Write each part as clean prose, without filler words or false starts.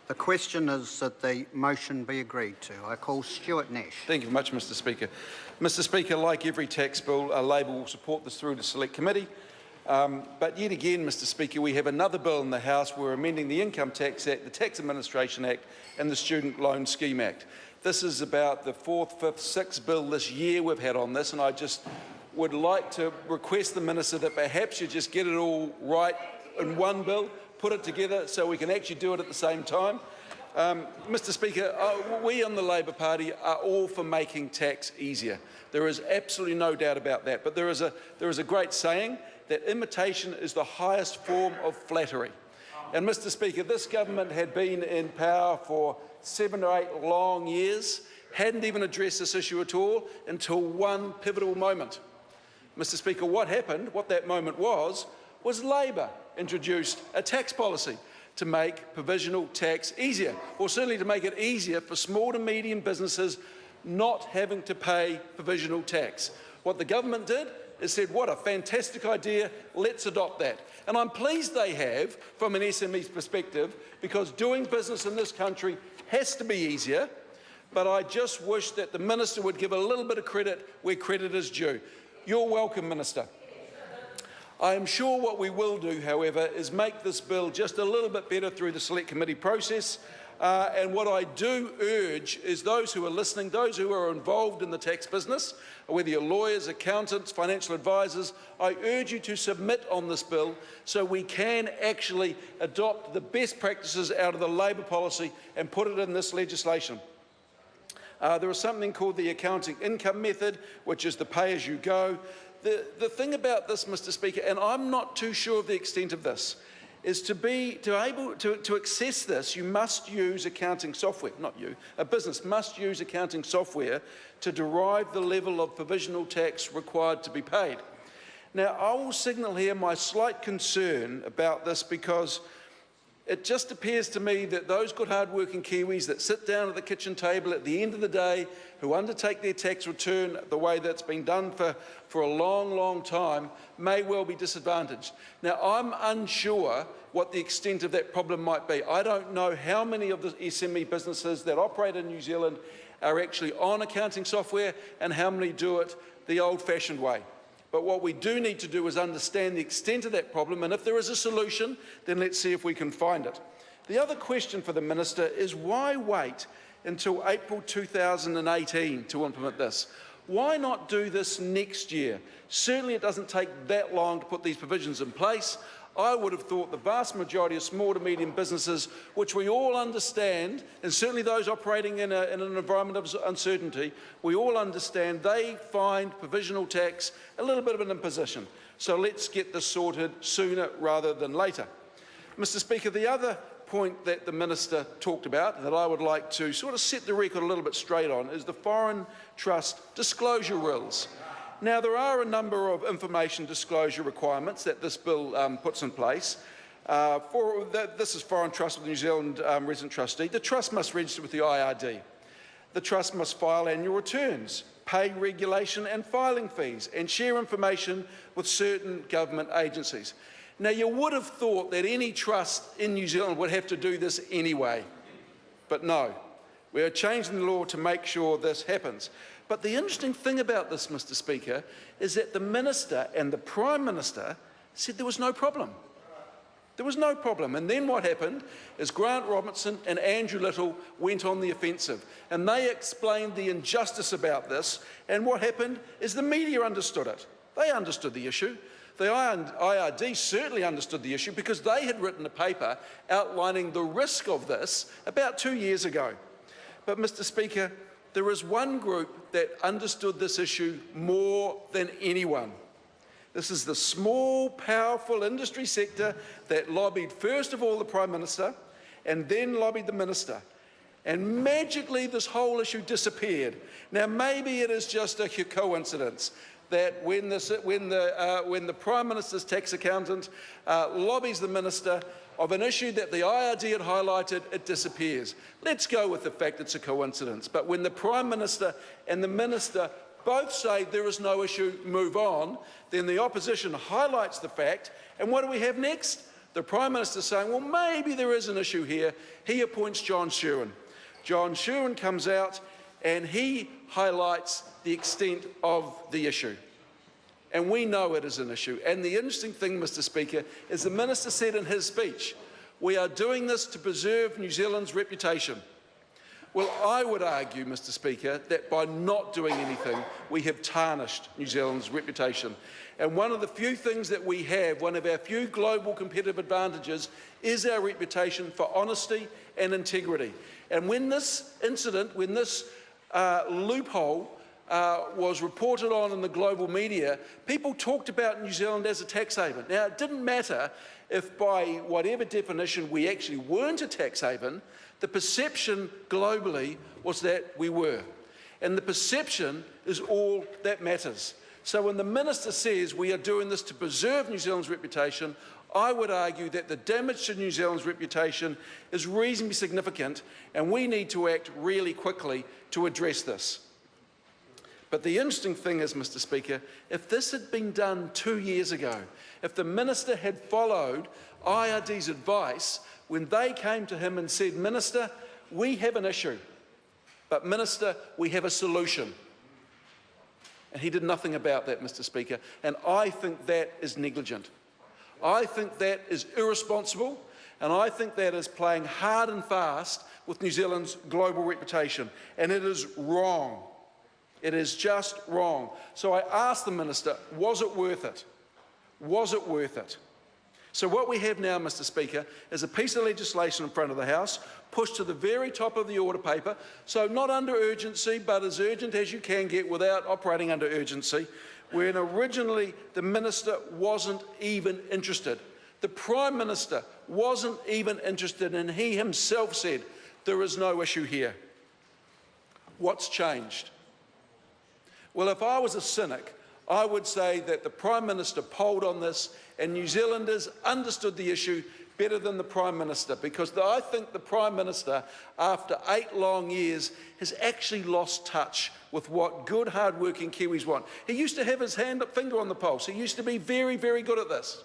The question is that the motion be agreed to. I call Stuart Nash. Thank you very much, Mr Speaker. Mr Speaker, like every tax bill, Labor will support this through to Select Committee. But yet again, Mr Speaker, we have another bill in the House. We're amending the Income Tax Act, the Tax Administration Act and the Student Loan Scheme Act. This is about the 4th, 5th, 6th bill this year we've had on this, and I just would like to request the Minister that perhaps you just get it all right in one bill, put it together so we can actually do it at the same time. Mr Speaker, we on the Labor Party are all for making tax easier. There is absolutely no doubt about that. But there is a great saying that imitation is the highest form of flattery. And Mr Speaker, this government had been in power for 7 or 8 long years, hadn't even addressed this issue at all until one pivotal moment. Mr Speaker, what happened, what that moment was Labor introduced a tax policy to make provisional tax easier, or certainly to make it easier for small to medium businesses not having to pay provisional tax. What the government did is said, what a fantastic idea, let's adopt that. And I'm pleased they have, from an SME's perspective, because doing business in this country has to be easier, but I just wish that the Minister would give a little bit of credit where credit is due. You're welcome, Minister. I am sure what we will do, however, is make this bill just a little bit better through the Select Committee process. And what I do urge is those who are listening, those who are involved in the tax business, whether you're lawyers, accountants, financial advisors, I urge you to submit on this bill so we can actually adopt the best practices out of the Labor policy and put it in this legislation. There is something called the accounting income method, which is the pay-as-you-go. The thing about this, Mr Speaker, and I'm not too sure of the extent of this, is to access this, you must use accounting software. Not you, a business must use accounting software to derive the level of provisional tax required to be paid. Now, I will signal here my slight concern about this because it just appears to me that those good hard-working Kiwis that sit down at the kitchen table at the end of the day, who undertake their tax return the way that's been done for a long, long time, may well be disadvantaged. Now, I'm unsure what the extent of that problem might be. I don't know how many of the SME businesses that operate in New Zealand are actually on accounting software and how many do it the old-fashioned way. But what we do need to do is understand the extent of that problem, and if there is a solution, then let's see if we can find it. The other question for the Minister is why wait until April 2018 to implement this? Why not do this next year? Certainly it doesn't take that long to put these provisions in place. I would have thought the vast majority of small to medium businesses, which we all understand, and certainly those operating in an environment of uncertainty, we all understand they find provisional tax a little bit of an imposition. So let's get this sorted sooner rather than later. Mr Speaker, the other point that the Minister talked about that I would like to sort of set the record a little bit straight on is the foreign trust disclosure rules. Now, there are a number of information disclosure requirements that this bill puts in place. This is Foreign Trust with the New Zealand Resident Trustee. The trust must register with the IRD. The trust must file annual returns, pay regulation and filing fees, and share information with certain government agencies. Now, you would have thought that any trust in New Zealand would have to do this anyway, but no. We are changing the law to make sure this happens. But the interesting thing about this, Mr Speaker, is that the Minister and the Prime Minister said there was no problem. There was no problem. And then what happened is Grant Robertson and Andrew Little went on the offensive. And they explained the injustice about this. And what happened is the media understood it. They understood the issue. The IRD certainly understood the issue because they had written a paper outlining the risk of this about 2 years ago. But, Mr Speaker, there is one group that understood this issue more than anyone. This is the small, powerful industry sector that lobbied first of all the Prime Minister and then lobbied the Minister. And magically this whole issue disappeared. Now maybe it is just a coincidence that when the Prime Minister's tax accountant lobbies the Minister of an issue that the IRD had highlighted, it disappears. Let's go with the fact it's a coincidence. But when the Prime Minister and the Minister both say there is no issue, move on, then the opposition highlights the fact, and what do we have next? the Prime Minister saying, well, maybe there is an issue here. He appoints John Sherwin. John Sherwin comes out and he highlights the extent of the issue. And we know it is an issue. And the interesting thing, Mr. Speaker, is the Minister said in his speech, we are doing this to preserve New Zealand's reputation. Well, I would argue, Mr. Speaker, that by not doing anything, we have tarnished New Zealand's reputation. And one of the few things that we have, one of our few global competitive advantages, is our reputation for honesty and integrity. And when this incident, when this loophole was reported on in the global media, people talked about New Zealand as a tax haven. Now, it didn't matter if by whatever definition we actually weren't a tax haven, the perception globally was that we were. And the perception is all that matters. So when the Minister says we are doing this to preserve New Zealand's reputation, I would argue that the damage to New Zealand's reputation is reasonably significant, and we need to act really quickly to address this. But the interesting thing is, Mr. Speaker, if this had been done 2 years ago, if the Minister had followed IRD's advice when they came to him and said, Minister, we have an issue, but Minister, we have a solution. And he did nothing about that, Mr. Speaker, and I think that is negligent. I think that is irresponsible, and I think that is playing hard and fast with New Zealand's global reputation, and it is wrong. It is just wrong. So I asked the Minister, was it worth it? Was it worth it? So what we have now, Mr. Speaker, is a piece of legislation in front of the House, pushed to the very top of the order paper, so not under urgency, but as urgent as you can get without operating under urgency, when originally the Minister wasn't even interested. The Prime Minister wasn't even interested, and he himself said, there is no issue here. What's changed? Well, if I was a cynic, I would say that the Prime Minister polled on this and New Zealanders understood the issue better than the Prime Minister, because I think the Prime Minister, after 8 long years, has actually lost touch with what good, hard-working Kiwis want. He used to have his finger on the pulse. He used to be very, very good at this.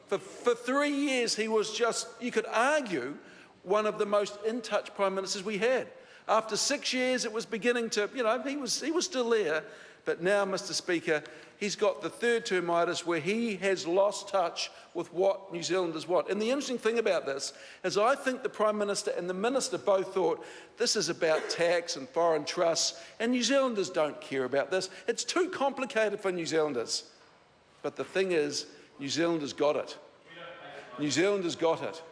For 3 years, he was just, you could argue, one of the most in-touch Prime Ministers we had. After 6 years, it was beginning to, he was still there. But now, Mr. Speaker, he's got the third termitis where he has lost touch with what New Zealanders want. And the interesting thing about this is I think the Prime Minister and the Minister both thought this is about tax and foreign trusts, and New Zealanders don't care about this. It's too complicated for New Zealanders. But the thing is, New Zealanders got it. New Zealanders got it.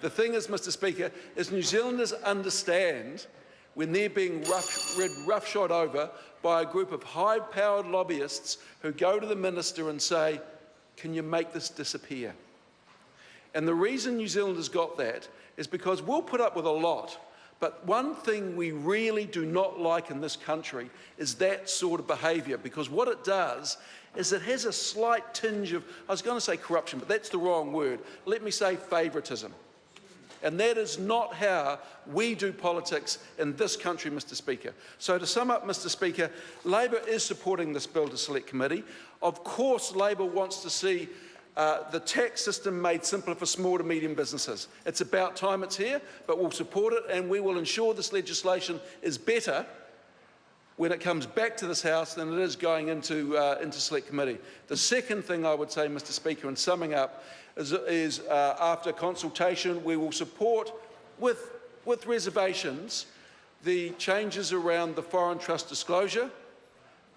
The thing is, Mr. Speaker, is New Zealanders understand when they're being roughshod over by a group of high-powered lobbyists who go to the Minister and say, can you make this disappear? And the reason New Zealanders got that is because we'll put up with a lot, but one thing we really do not like in this country is that sort of behaviour, because what it does is it has a slight tinge of, I was going to say corruption, but that's the wrong word. Let me say favouritism. And that is not how we do politics in this country, Mr. Speaker. So to sum up, Mr. Speaker, Labor is supporting this bill to Select Committee. Of course, Labor wants to see the tax system made simpler for small to medium businesses. It's about time it's here, but we'll support it, and we will ensure this legislation is better when it comes back to this House than it is going into Select Committee. The second thing I would say, Mr. Speaker, in summing up, is after consultation, we will support, with reservations, the changes around the foreign trust disclosure,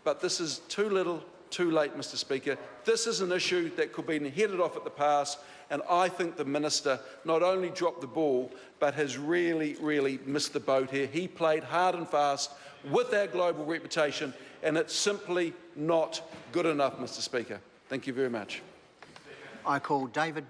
but this is too little, too late, Mr. Speaker. This is an issue that could be headed off at the pass, and I think the Minister not only dropped the ball, but has really, really missed the boat here. He played hard and fast with our global reputation, and it's simply not good enough, Mr. Speaker. Thank you very much. I call David